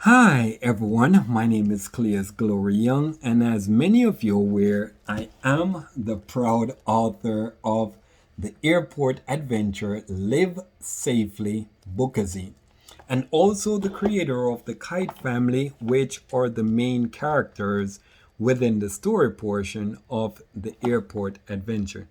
Hi everyone, my name is Cleus Glory Young, and as many of you are aware, I am the proud author of the Airport Adventure Live Safely bookazine, and also the creator of the Kite family, which are the main characters within the story portion of the Airport Adventure.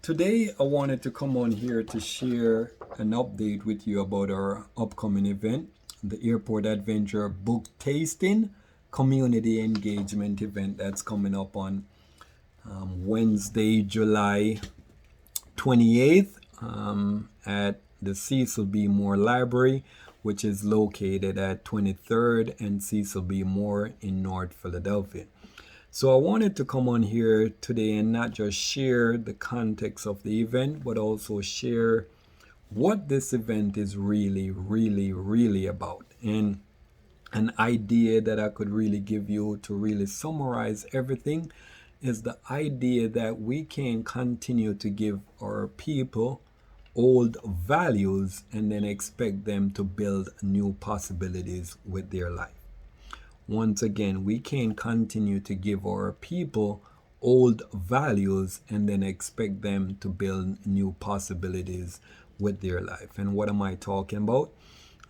Today, I wanted to come on here to share an update with you about our upcoming event, the Airport Adventure Book Tasting Community Engagement event that's coming up on Wednesday, July 28th at the Cecil B. Moore Library, which is located at 23rd and Cecil B. Moore in North Philadelphia. So I wanted to come on here today and not just share the context of the event, but also share what this event is really about. And an idea that I could really give you to really summarize everything is the idea that we can continue to give our people old values and then expect them to build new possibilities with their life. Once again, we can't continue to give our people old values and then expect them to build new possibilities with their life. And what am I talking about?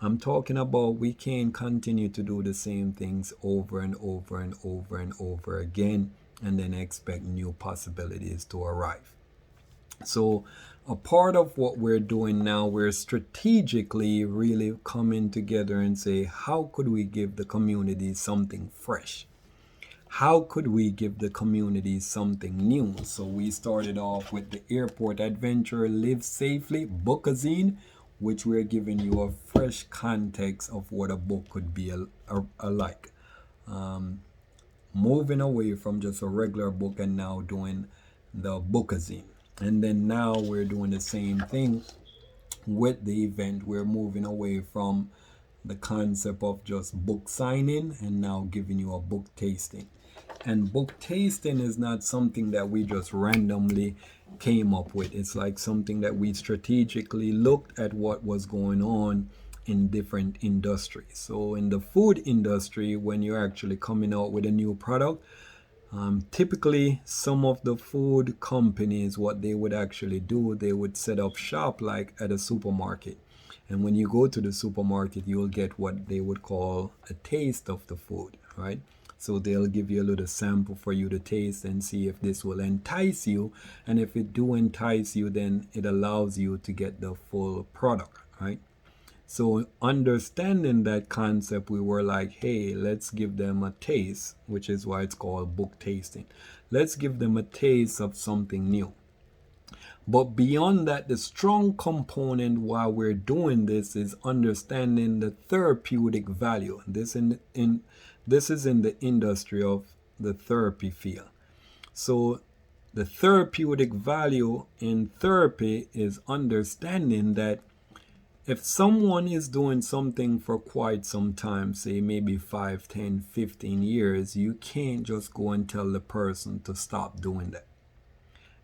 I'm talking about we can't continue to do the same things over and over and over and over again and then expect new possibilities to arrive. So, a part of what we're doing now, we're strategically really coming together and say, how could we give the community something fresh? How could we give the community something new? So we started off with the Airport Adventure Live Safely bookazine, which we're giving you a fresh context of what a book could be like. Moving away from just a regular book and now doing the bookazine. And then now we're doing the same thing with the event. We're moving away from the concept of just book signing and now giving you a book tasting. And book tasting is not something that we just randomly came up with. It's like something that we strategically looked at what was going on in different industries. So in the food industry, when you're actually coming out with a new product, typically some of the food companies, what they would actually do, they would set up shop like at a supermarket. And when you go to the supermarket, you'll get what they would call a taste of the food, right? So they'll give you a little sample for you to taste and see if this will entice you. And if it do entice you, then it allows you to get the full product, right? So understanding that concept, we were like, hey, let's give them a taste, which is why it's called book tasting. Let's give them a taste of something new. But beyond that, the strong component while we're doing this is understanding the therapeutic value. This is in the industry of the therapy field. So the therapeutic value in therapy is understanding that if someone is doing something for quite some time, say maybe 5, 10, 15 years, you can't just go and tell the person to stop doing that.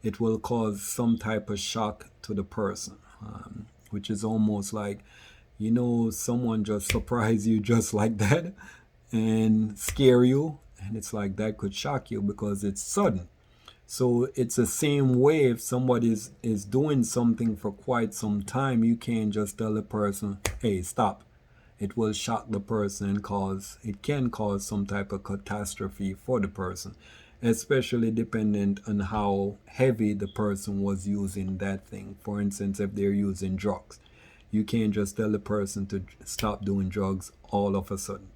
It will cause some type of shock to the person, which is almost like, someone just surprise you just like that and scare you. And it's like that could shock you because it's sudden. So it's the same way if somebody is doing something for quite some time, you can't just tell the person, hey, stop. It will shock the person and it can cause some type of catastrophe for the person, especially dependent on how heavy the person was using that thing. For instance, if they're using drugs, you can't just tell the person to stop doing drugs all of a sudden.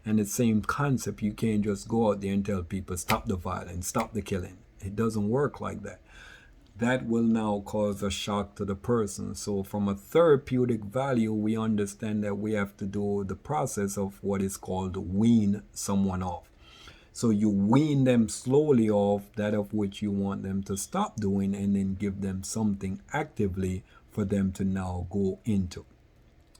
And the same concept, you can't just go out there and tell people, stop the violence, stop the killing. It doesn't work like that. That will now cause a shock to the person. So from a therapeutic value, we understand that we have to do the process of what is called wean someone off. So you wean them slowly off that of which you want them to stop doing and then give them something actively for them to now go into.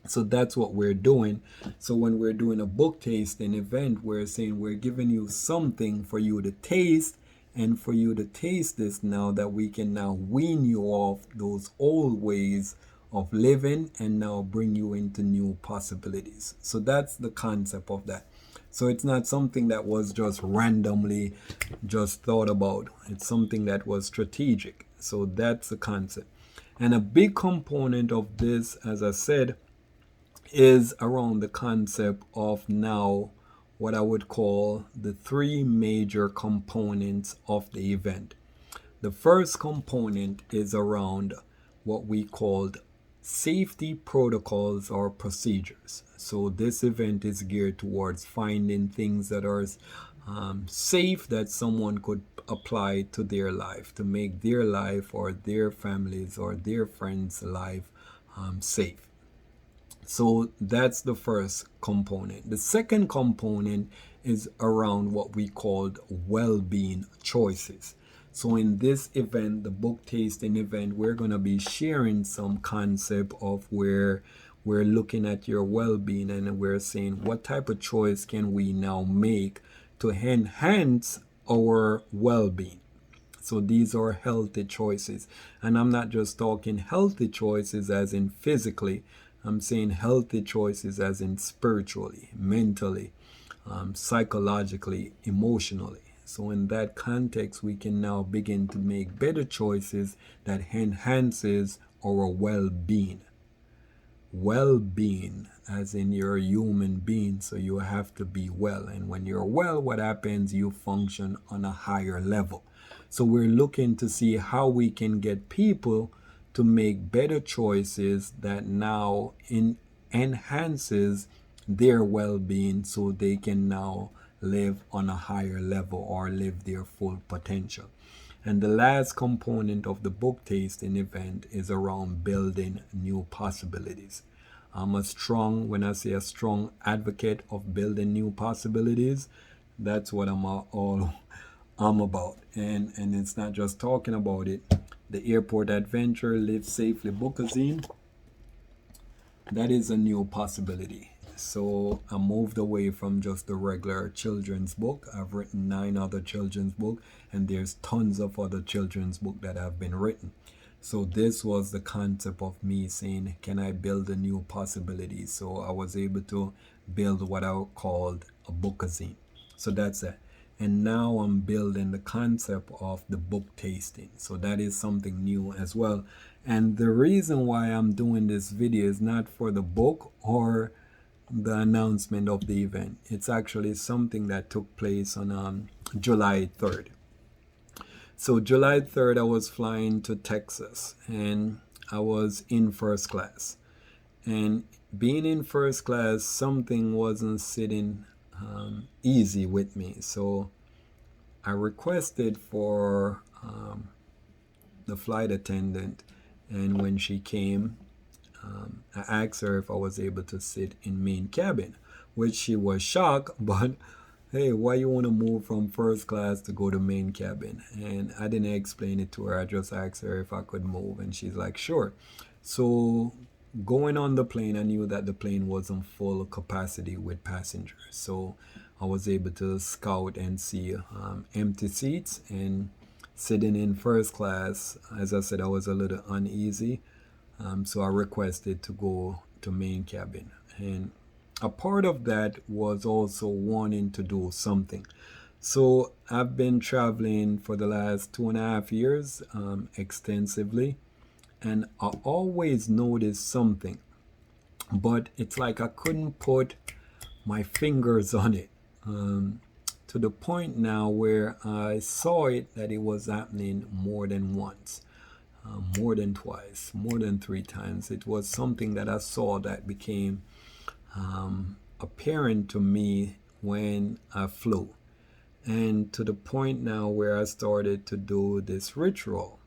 So that's what we're doing. So when we're doing a book tasting event, we're saying we're giving you something for you to taste, and for you to taste this now that we can now wean you off those old ways of living and now bring you into new possibilities. So that's the concept of that. So it's not something that was just randomly just thought about. It's something that was strategic. So that's the concept. And a big component of this, as I said, is around the concept of now what I would call the three major components of the event. The first component is around what we called safety protocols or procedures. So this event is geared towards finding things that are safe that someone could apply to their life to make their life or their families or their friends' life safe. So that's the first component. The second component is around what we called well-being choices. So in this event, the book tasting event, we're going to be sharing some concept of where we're looking at your well-being and we're saying what type of choice can we now make to enhance our well-being. So these are healthy choices. And I'm not just talking healthy choices as in physically. I'm saying healthy choices as in spiritually, mentally, psychologically, emotionally. So in that context, we can now begin to make better choices that enhances our well-being. Well-being as in you're a human being, so you have to be well. And when you're well, what happens? You function on a higher level. So we're looking to see how we can get people to make better choices that now enhances their well-being so they can now live on a higher level or live their full potential. And the last component of the book tasting event is around building new possibilities. I'm when I say a strong advocate of building new possibilities, that's what I'm about. And it's not just talking about it. The Airport Adventure, Live Safely Bookazine, that is a new possibility. So I moved away from just the regular children's book. I've written 9 other children's books, and there's tons of other children's books that have been written. So this was the concept of me saying, can I build a new possibility? So I was able to build what I called a bookazine. So that's it. And now I'm building the concept of the book tasting. So that is something new as well. And the reason why I'm doing this video is not for the book or the announcement of the event. It's actually something that took place on July 3rd. So July 3rd, I was flying to Texas and I was in first class. And being in first class, something wasn't sitting easy with me. So I requested for the flight attendant, and when she came, I asked her if I was able to sit in main cabin, which she was shocked, but hey, why you want to move from first class to go to main cabin? And I didn't explain it to her. I just asked her if I could move, and she's like, sure. So going on the plane, I knew that the plane wasn't full capacity with passengers. So I was able to scout and see empty seats, and sitting in first class, as I said, I was a little uneasy. So I requested to go to main cabin. And a part of that was also wanting to do something. So I've been traveling for the last 2.5 years extensively. And I always noticed something. But it's like I couldn't put my fingers on it. To the point now where I saw it that it was happening more than once, more than twice, more than 3 times. It was something that I saw that became apparent to me when I flew. And to the point now where I started to do this ritual.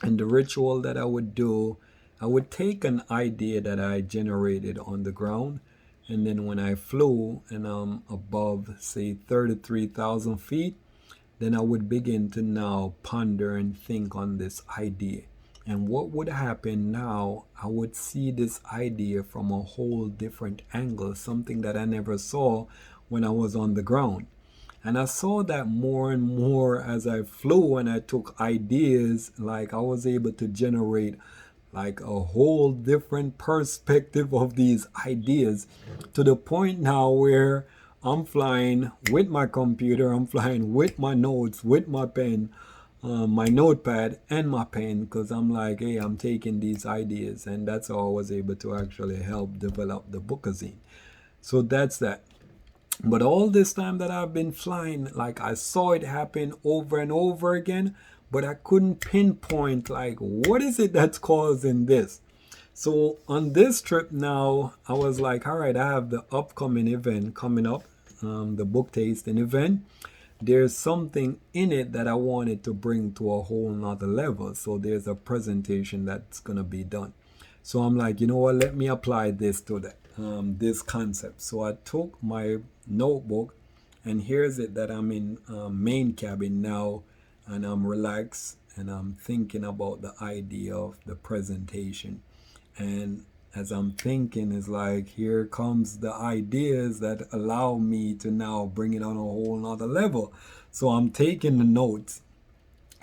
And the ritual that I would do, I would take an idea that I generated on the ground, and then when I flew and I'm above, say, 33,000 feet, then I would begin to now ponder and think on this idea. And what would happen now, I would see this idea from a whole different angle, something that I never saw when I was on the ground. And I saw that more and more as I flew, and I took ideas, like I was able to generate like a whole different perspective of these ideas, to the point now where I'm flying with my computer, I'm flying with my notes, with my pen, my notepad and my pen, because I'm like, hey, I'm taking these ideas, and that's how I was able to actually help develop the bookazine. So that's that. But all this time that I've been flying, like I saw it happen over and over again, but I couldn't pinpoint like what is it that's causing this. So on this trip now, I was like, all right, I have the upcoming event coming up, the book tasting event. There's something in it that I wanted to bring to a whole nother level. So there's a presentation that's gonna be done. So I'm like, you know what? Let me apply this to that, this concept. So I took my notebook, and here's it that I'm in main cabin now, and I'm relaxed, and I'm thinking about the idea of the presentation. And as I'm thinking, it's like here comes the ideas that allow me to now bring it on a whole nother level. So I'm taking the notes,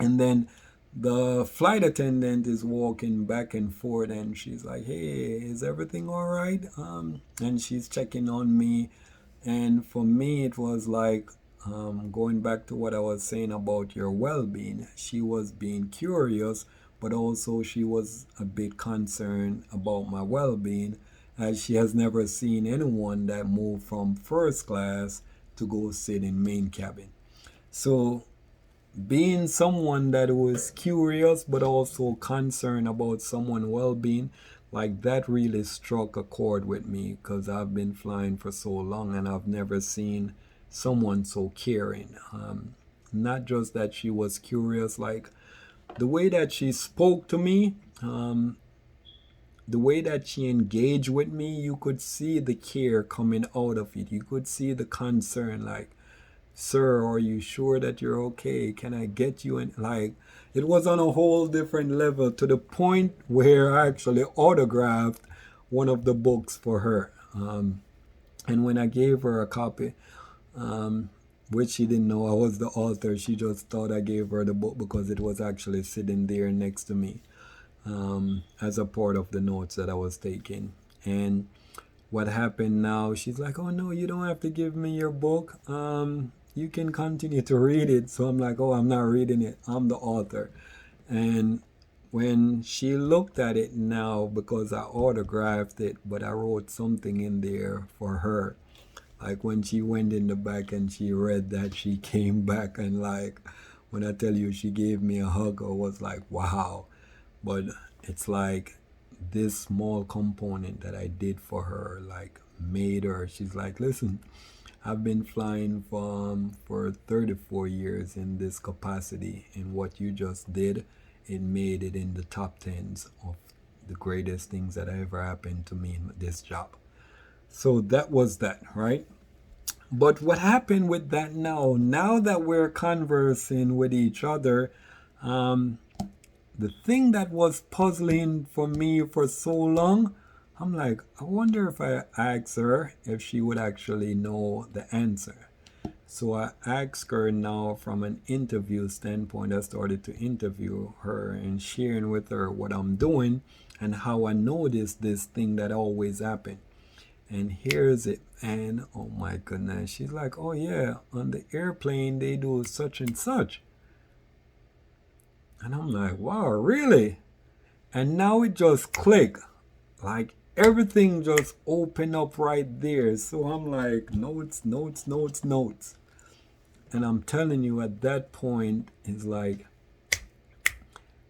and then the flight attendant is walking back and forth, and she's like, hey, is everything all right? And she's checking on me. And for me, it was like, going back to what I was saying about your well-being. She was being curious, but also she was a bit concerned about my well-being, as she has never seen anyone that moved from first class to go sit in main cabin. So being someone that was curious but also concerned about someone's well-being, like that really struck a chord with me, because I've been flying for so long and I've never seen someone so caring. Not just that she was curious, like the way that she spoke to me, the way that she engaged with me, you could see the care coming out of it. You could see the concern, like, sir, are you sure that you're okay? Can I get you in? Like, it was on a whole different level, to the point where I actually autographed one of the books for her. And when I gave her a copy, which she didn't know I was the author, she just thought I gave her the book because it was actually sitting there next to me, as a part of the notes that I was taking. And what happened now, she's like, oh no, you don't have to give me your book. You can continue to read it. So I'm like, oh, I'm not reading it, I'm the author. And when she looked at it now, because I autographed it, but I wrote something in there for her, like when she went in the back and she read that, she came back, and like, when I tell you, she gave me a hug, I was like, wow. But it's like this small component that I did for her, like, made her. She's like, listen, I've been flying for 34 years in this capacity, and what you just did, it made it in the top tens of the greatest things that ever happened to me in this job. So that was that, right? But what happened with that now that we're conversing with each other, the thing that was puzzling for me for so long, I'm like, I wonder if I asked her if she would actually know the answer. So I asked her now from an interview standpoint. I started to interview her and sharing with her what I'm doing and how I noticed this thing that always happened. And here's it. And oh my goodness, she's like, oh yeah, on the airplane they do such and such. And I'm like, wow, really? And now it just clicked. Like everything just opened up right there. So I'm like, notes, notes, notes, notes. And I'm telling you, at that point, it's like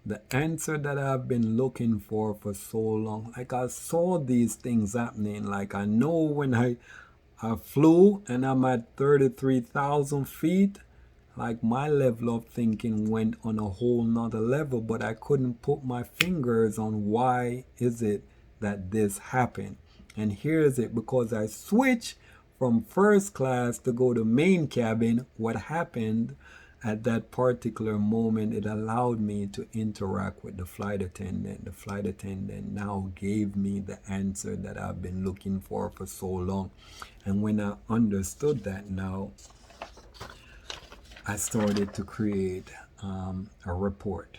the answer that I've been looking for so long. Like I saw these things happening. Like I know when I flew and I'm at 33,000 feet, like my level of thinking went on a whole nother level, but I couldn't put my fingers on why is it that this happened. And here's it, because I switched from first class to go to main cabin. What happened at that particular moment, it allowed me to interact with the flight attendant. The flight attendant now gave me the answer that I've been looking for so long. And when I understood that now, I started to create a report.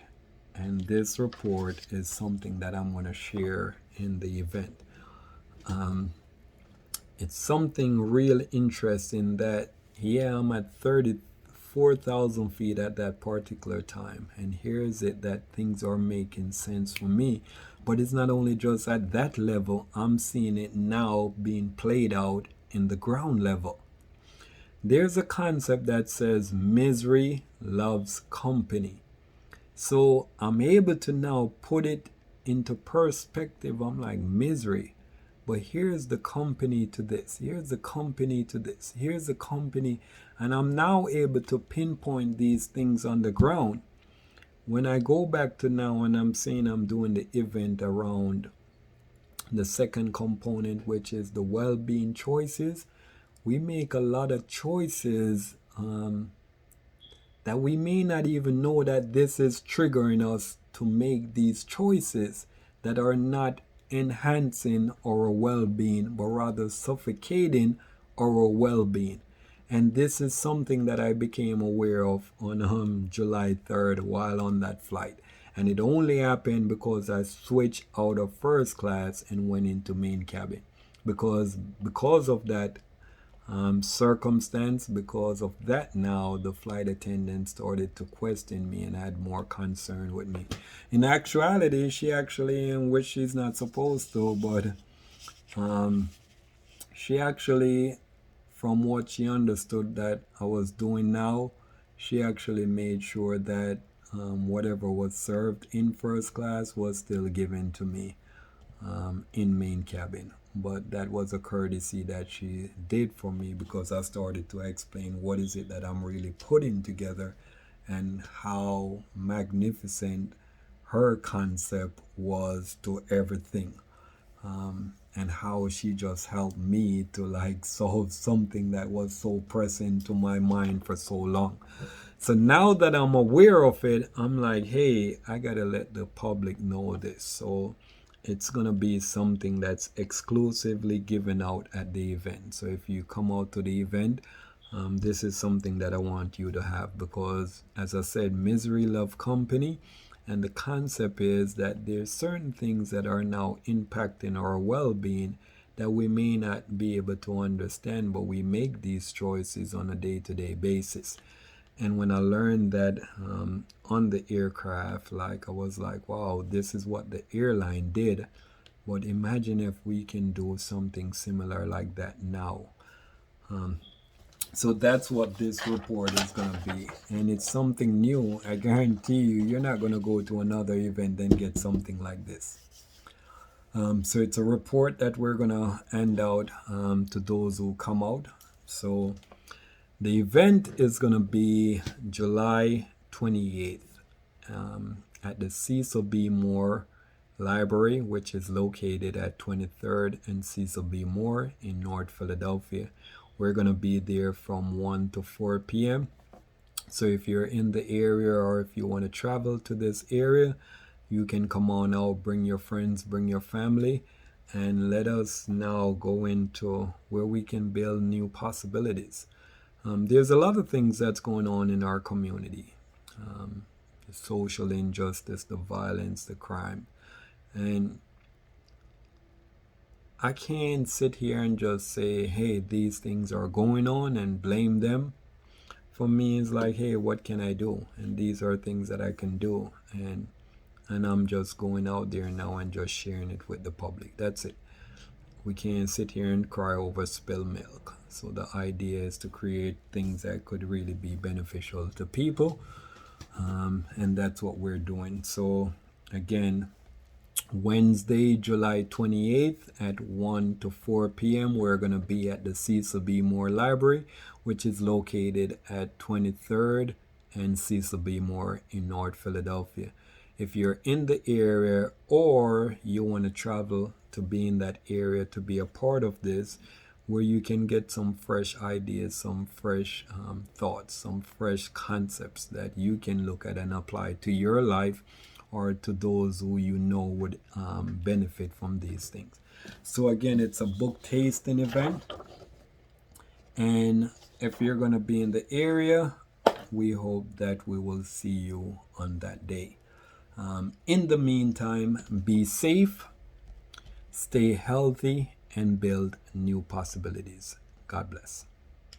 and this report is something that I'm going to share in the event. It's something real interesting that, yeah, I'm at 34,000 feet at that particular time. And here's it that things are making sense for me. But it's not only just at that level, I'm seeing it now being played out in the ground level. There's a concept that says misery loves company. So I'm able to now put it into perspective. I'm like, misery. But here's the company to this. Here's the company to this. Here's the company. And I'm now able to pinpoint these things on the ground. When I go back to now and I'm saying I'm doing the event around the second component, which is the well-being choices, we make a lot of choices that we may not even know that this is triggering us to make these choices that are not enhancing our well-being, but rather suffocating our well-being. And this is something that I became aware of on July 3rd while on that flight. And it only happened because I switched out of first class and went into main cabin. Because of that circumstance, because of that, now the flight attendant started to question me and had more concern with me. In actuality, she actually, which she's not supposed to, but she actually, from what she understood that I was doing now, she actually made sure that whatever was served in first class was still given to me in main cabin. But that was a courtesy that she did for me, because I started to explain what is it that I'm really putting together and how magnificent her concept was to everything, and how she just helped me to like solve something that was so pressing to my mind for so long. So now that I'm aware of it, I'm like, hey, I gotta let the public know this. So it's gonna be something that's exclusively given out at the event. So if you come out to the event, this is something that I want you to have, because as I said, misery love company. And the concept is that there's certain things that are now impacting our well-being that we may not be able to understand, but we make these choices on a day-to-day basis. And when I learned that on the aircraft, like I was like, wow, this is what the airline did. But imagine if we can do something similar like that now. So that's what this report is going to be. And it's something new. I guarantee you, you're not going to go to another event and get something like this. So it's a report that we're going to hand out to those who come out. So the event is going to be July 28th at the Cecil B. Moore Library, which is located at 23rd and Cecil B. Moore in North Philadelphia. We're going to be there from 1 to 4 p.m. So if you're in the area, or if you want to travel to this area, you can come on out, bring your friends, bring your family, and let us now go into where we can build new possibilities. There's a lot of things that's going on in our community. The social injustice, the violence, the crime. And I can't sit here and just say, hey, these things are going on and blame them. For me, it's like, hey, what can I do? And these are things that I can do. And I'm just going out there now and just sharing it with the public. That's it. We can't sit here and cry over spilled milk. So the idea is to create things that could really be beneficial to people. And that's what we're doing. So again, Wednesday, July 28th at 1 to 4 p.m. we're going to be at the Cecil B. Moore Library, which is located at 23rd and Cecil B. Moore in North Philadelphia. If you're in the area, or you want to travel to be in that area to be a part of this, where you can get some fresh ideas, some fresh thoughts, some fresh concepts that you can look at and apply to your life, or to those who you know would benefit from these things. So again, it's a book tasting event. And if you're going to be in the area, we hope that we will see you on that day. In the meantime, be safe, stay healthy, and build new possibilities. God bless.